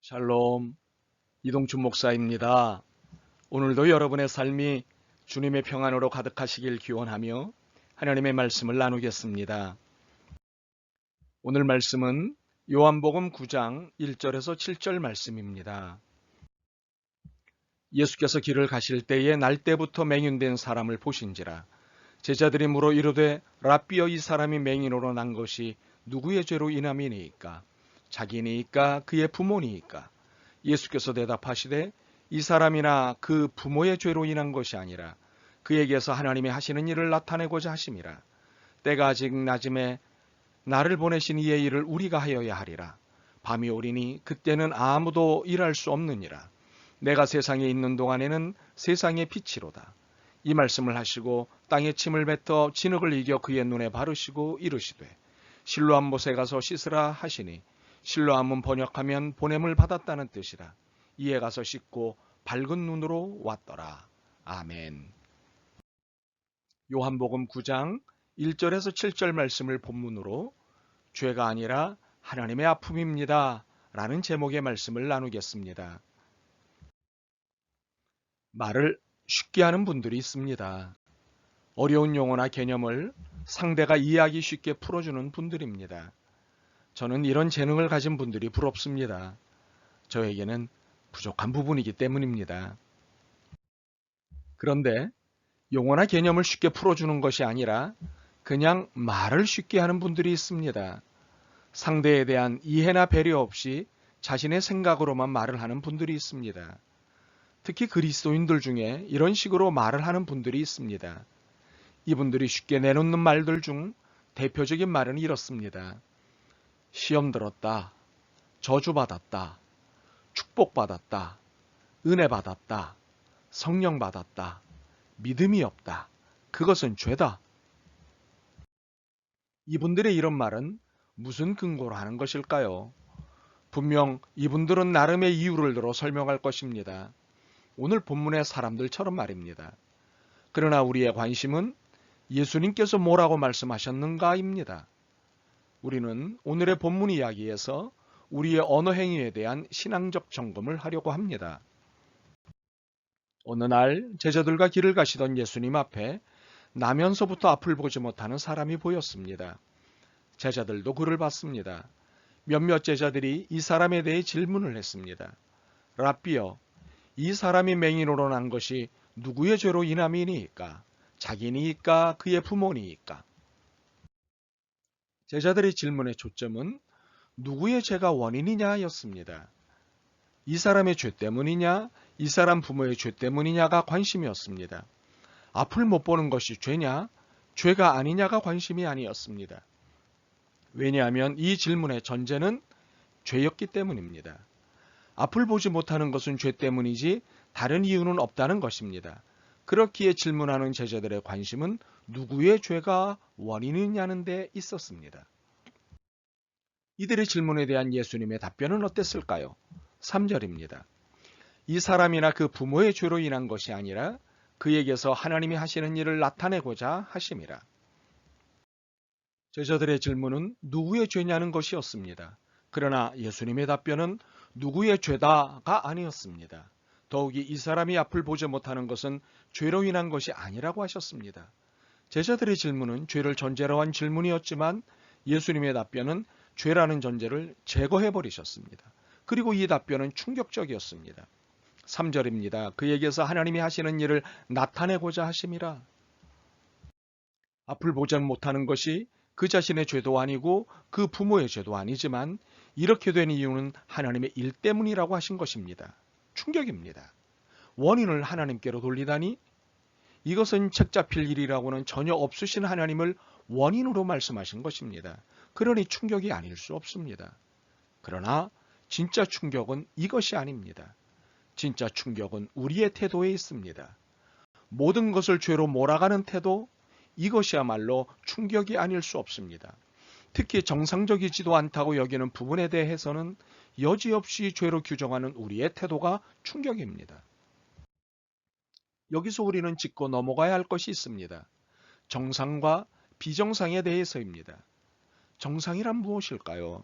샬롬, 이동춘 목사입니다. 오늘도 여러분의 삶이 주님의 평안으로 가득하시길 기원하며 하나님의 말씀을 나누겠습니다. 오늘 말씀은 요한복음 9장 1절에서 7절 말씀입니다. 예수께서 길을 가실 때에 날때부터 맹인된 사람을 보신지라. 제자들이 물어 이르되 랍비여, 이 사람이 맹인으로 난 것이 누구의 죄로 인함이니이까? 자기니이까 그의 부모니이까? 예수께서 대답하시되 이 사람이나 그 부모의 죄로 인한 것이 아니라 그에게서 하나님이 하시는 일을 나타내고자 하심이라. 때가 아직 낮음에 나를 보내신 이의 일을 우리가 하여야 하리라. 밤이 오리니 그때는 아무도 일할 수 없느니라. 내가 세상에 있는 동안에는 세상의 빛이로다. 이 말씀을 하시고 땅에 침을 뱉어 진흙을 이겨 그의 눈에 바르시고 이르시되 실로암 못에 가서 씻으라 하시니, 실로암은 번역하면 보냄을 받았다는 뜻이라. 이에 가서 씻고 밝은 눈으로 왔더라. 아멘. 요한복음 9장 1절에서 7절 말씀을 본문으로 죄가 아니라 하나님의 아픔입니다 라는 제목의 말씀을 나누겠습니다. 말을 쉽게 하는 분들이 있습니다. 어려운 용어나 개념을 상대가 이해하기 쉽게 풀어주는 분들입니다. 저는 이런 재능을 가진 분들이 부럽습니다. 저에게는 부족한 부분이기 때문입니다. 그런데 용어나 개념을 쉽게 풀어주는 것이 아니라 그냥 말을 쉽게 하는 분들이 있습니다. 상대에 대한 이해나 배려 없이 자신의 생각으로만 말을 하는 분들이 있습니다. 특히 그리스도인들 중에 이런 식으로 말을 하는 분들이 있습니다. 이분들이 쉽게 내놓는 말들 중 대표적인 말은 이렇습니다. 시험 들었다, 저주받았다, 축복받았다, 은혜받았다, 성령 받았다, 믿음이 없다, 그것은 죄다. 이분들의 이런 말은 무슨 근거로 하는 것일까요? 분명 이분들은 나름의 이유를 들어 설명할 것입니다. 오늘 본문의 사람들처럼 말입니다. 그러나 우리의 관심은 예수님께서 뭐라고 말씀하셨는가입니다. 우리는 오늘의 본문 이야기에서 우리의 언어 행위에 대한 신앙적 점검을 하려고 합니다. 어느 날 제자들과 길을 가시던 예수님 앞에 나면서부터 앞을 보지 못하는 사람이 보였습니다. 제자들도 그를 봤습니다. 몇몇 제자들이 이 사람에 대해 질문을 했습니다. 랍비여, 이 사람이 맹인으로 난 것이 누구의 죄로 인함이니까? 자기니까 그의 부모니까? 제자들의 질문의 초점은 누구의 죄가 원인이냐였습니다. 이 사람의 죄 때문이냐, 이 사람 부모의 죄 때문이냐가 관심이었습니다. 앞을 못 보는 것이 죄냐, 죄가 아니냐가 관심이 아니었습니다. 왜냐하면 이 질문의 전제는 죄였기 때문입니다. 앞을 보지 못하는 것은 죄 때문이지 다른 이유는 없다는 것입니다. 그렇기에 질문하는 제자들의 관심은 누구의 죄가 원인이냐는 데 있었습니다. 이들의 질문에 대한 예수님의 답변은 어땠을까요? 3절입니다. 이 사람이나 그 부모의 죄로 인한 것이 아니라 그에게서 하나님이 하시는 일을 나타내고자 하심이라. 제자들의 질문은 누구의 죄냐는 것이었습니다. 그러나 예수님의 답변은 누구의 죄다가 아니었습니다. 더욱이 이 사람이 앞을 보지 못하는 것은 죄로 인한 것이 아니라고 하셨습니다. 제자들의 질문은 죄를 전제로 한 질문이었지만 예수님의 답변은 죄라는 전제를 제거해버리셨습니다. 그리고 이 답변은 충격적이었습니다. 3절입니다. 그에게서 하나님이 하시는 일을 나타내고자 하심이라. 앞을 보지 못하는 것이 그 자신의 죄도 아니고 그 부모의 죄도 아니지만 이렇게 된 이유는 하나님의 일 때문이라고 하신 것입니다. 충격입니다. 원인을 하나님께로 돌리다니? 이것은 책 잡힐 일이라고는 전혀 없으신 하나님을 원인으로 말씀하신 것입니다. 그러니 충격이 아닐 수 없습니다. 그러나 진짜 충격은 이것이 아닙니다. 진짜 충격은 우리의 태도에 있습니다. 모든 것을 죄로 몰아가는 태도, 이것이야말로 충격이 아닐 수 없습니다. 특히 정상적이지도 않다고 여기는 부분에 대해서는 여지없이 죄로 규정하는 우리의 태도가 충격입니다. 여기서 우리는 짚고 넘어가야 할 것이 있습니다. 정상과 비정상에 대해서입니다. 정상이란 무엇일까요?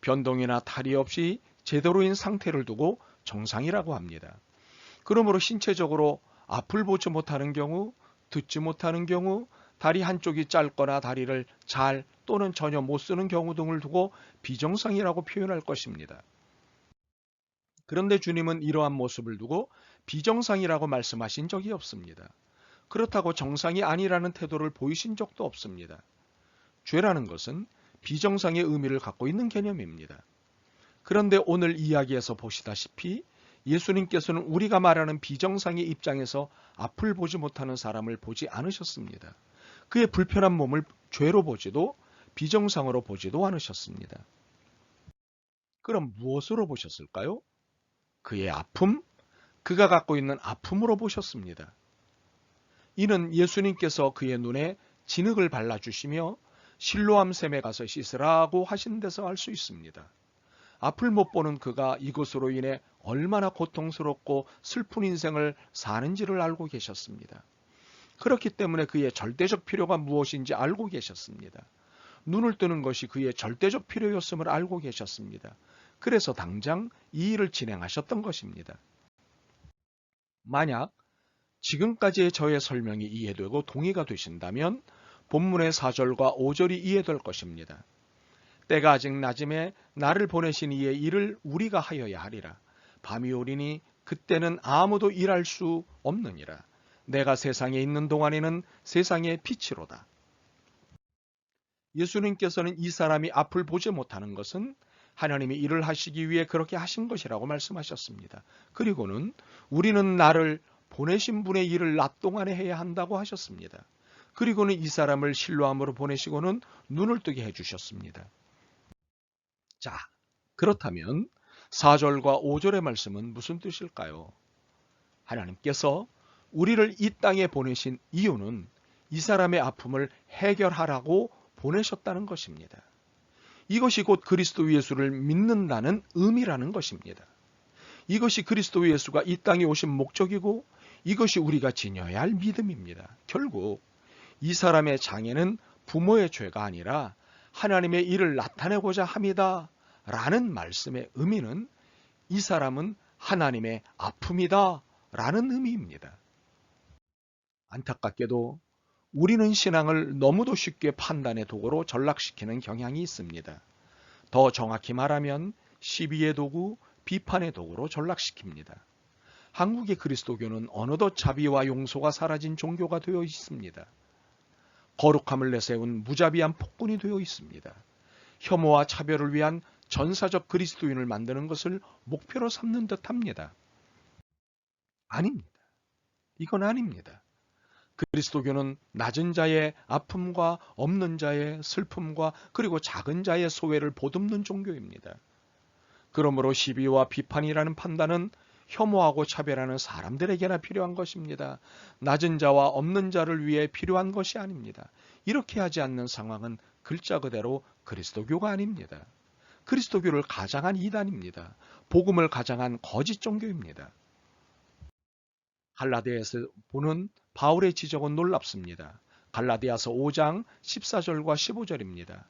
변동이나 탈이 없이 제대로인 상태를 두고 정상이라고 합니다. 그러므로 신체적으로 앞을 보지 못하는 경우, 듣지 못하는 경우, 다리 한쪽이 짧거나 다리를 잘 또는 전혀 못 쓰는 경우 등을 두고 비정상이라고 표현할 것입니다. 그런데 주님은 이러한 모습을 두고 비정상이라고 말씀하신 적이 없습니다. 그렇다고 정상이 아니라는 태도를 보이신 적도 없습니다. 죄라는 것은 비정상의 의미를 갖고 있는 개념입니다. 그런데 오늘 이야기에서 보시다시피 예수님께서는 우리가 말하는 비정상의 입장에서 앞을 보지 못하는 사람을 보지 않으셨습니다. 그의 불편한 몸을 죄로 보지도 비정상으로 보지도 않으셨습니다. 그럼 무엇으로 보셨을까요? 그의 아픔, 그가 갖고 있는 아픔으로 보셨습니다. 이는 예수님께서 그의 눈에 진흙을 발라주시며 실로암 샘에 가서 씻으라고 하신 데서 알 수 있습니다. 앞을 못 보는 그가 이것으로 인해 얼마나 고통스럽고 슬픈 인생을 사는지를 알고 계셨습니다. 그렇기 때문에 그의 절대적 필요가 무엇인지 알고 계셨습니다. 눈을 뜨는 것이 그의 절대적 필요였음을 알고 계셨습니다. 그래서 당장 이 일을 진행하셨던 것입니다. 만약 지금까지의 저의 설명이 이해되고 동의가 되신다면 본문의 4절과 5절이 이해될 것입니다. 때가 아직 낮음에 나를 보내신 이의 일을 우리가 하여야 하리라. 밤이 오리니 그때는 아무도 일할 수 없느니라. 내가 세상에 있는 동안에는 세상의 빛이로다. 예수님께서는 이 사람이 앞을 보지 못하는 것은 하나님이 일을 하시기 위해 그렇게 하신 것이라고 말씀하셨습니다. 그리고는 우리는 나를 보내신 분의 일을 낮 동안에 해야 한다고 하셨습니다. 그리고는 이 사람을 실로암으로 보내시고는 눈을 뜨게 해주셨습니다. 자, 그렇다면 4절과 5절의 말씀은 무슨 뜻일까요? 하나님께서 우리를 이 땅에 보내신 이유는 이 사람의 아픔을 해결하라고 보내셨다는 것입니다. 이것이 곧 그리스도 예수를 믿는다는 의미라는 것입니다. 이것이 그리스도 예수가 이 땅에 오신 목적이고 이것이 우리가 지녀야 할 믿음입니다. 결국 이 사람의 장애는 부모의 죄가 아니라 하나님의 일을 나타내고자 합니다. 라는 말씀의 의미는 이 사람은 하나님의 아픔이다 라는 의미입니다. 안타깝게도 우리는 신앙을 너무도 쉽게 판단의 도구로 전락시키는 경향이 있습니다. 더 정확히 말하면 시비의 도구, 비판의 도구로 전락시킵니다. 한국의 그리스도교는 어느덧 자비와 용서가 사라진 종교가 되어 있습니다. 거룩함을 내세운 무자비한 폭군이 되어 있습니다. 혐오와 차별을 위한 전사적 그리스도인을 만드는 것을 목표로 삼는 듯합니다. 아닙니다. 이건 아닙니다. 그리스도교는 낮은 자의 아픔과 없는 자의 슬픔과 그리고 작은 자의 소외를 보듬는 종교입니다. 그러므로 시비와 비판이라는 판단은 혐오하고 차별하는 사람들에게나 필요한 것입니다. 낮은 자와 없는 자를 위해 필요한 것이 아닙니다. 이렇게 하지 않는 상황은 글자 그대로 그리스도교가 아닙니다. 그리스도교를 가장한 이단입니다. 복음을 가장한 거짓 종교입니다. 갈라디아에서 보는 바울의 지적은 놀랍습니다. 갈라디아서 5장 14절과 15절입니다.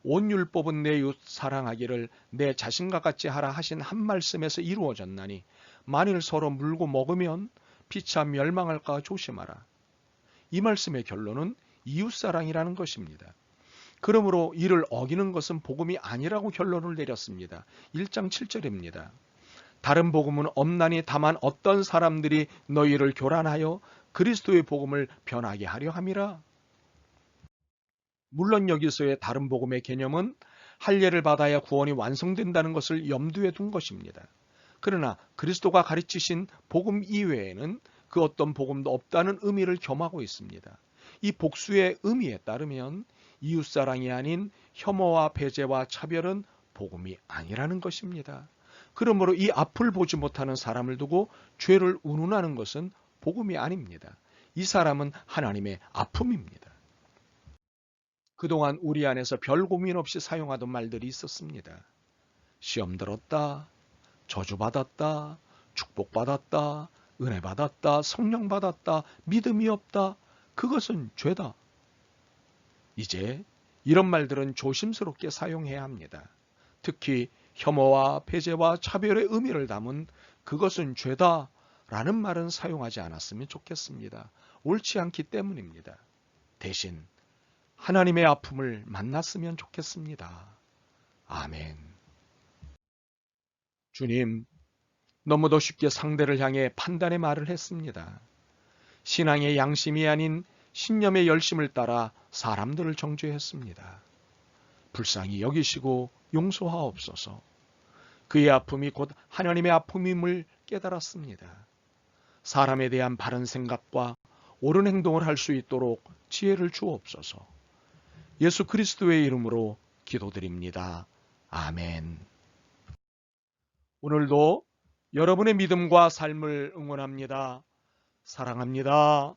온 율법은 내 이웃 사랑하기를 내 자신과 같이 하라 하신 한 말씀에서 이루어졌나니 만일 서로 물고 먹으면 피차 멸망할까 조심하라. 이 말씀의 결론은 이웃사랑이라는 것입니다. 그러므로 이를 어기는 것은 복음이 아니라고 결론을 내렸습니다. 1장 7절입니다. 다른 복음은 없나니 다만 어떤 사람들이 너희를 교란하여 그리스도의 복음을 변하게 하려 함이라. 물론 여기서의 다른 복음의 개념은 할례를 받아야 구원이 완성된다는 것을 염두에 둔 것입니다. 그러나 그리스도가 가르치신 복음 이외에는 그 어떤 복음도 없다는 의미를 겸하고 있습니다. 이 복수의 의미에 따르면 이웃사랑이 아닌 혐오와 배제와 차별은 복음이 아니라는 것입니다. 그러므로 이 앞을 보지 못하는 사람을 두고 죄를 운운하는 것은 복음이 아닙니다. 이 사람은 하나님의 아픔입니다. 그동안 우리 안에서 별 고민 없이 사용하던 말들이 있었습니다. 시험 들었다, 저주받았다, 축복받았다, 은혜받았다, 성령받았다, 믿음이 없다, 그것은 죄다. 이제 이런 말들은 조심스럽게 사용해야 합니다. 특히 혐오와 배제와 차별의 의미를 담은 그것은 죄다 라는 말은 사용하지 않았으면 좋겠습니다. 옳지 않기 때문입니다. 대신 하나님의 아픔을 만났으면 좋겠습니다. 아멘. 주님, 너무도 쉽게 상대를 향해 판단의 말을 했습니다. 신앙의 양심이 아닌 신념의 열심을 따라 사람들을 정죄했습니다. 불쌍히 여기시고 용서하옵소서. 그의 아픔이 곧 하나님의 아픔임을 깨달았습니다. 사람에 대한 바른 생각과 옳은 행동을 할 수 있도록 지혜를 주옵소서. 예수 그리스도의 이름으로 기도드립니다. 아멘. 오늘도 여러분의 믿음과 삶을 응원합니다. 사랑합니다.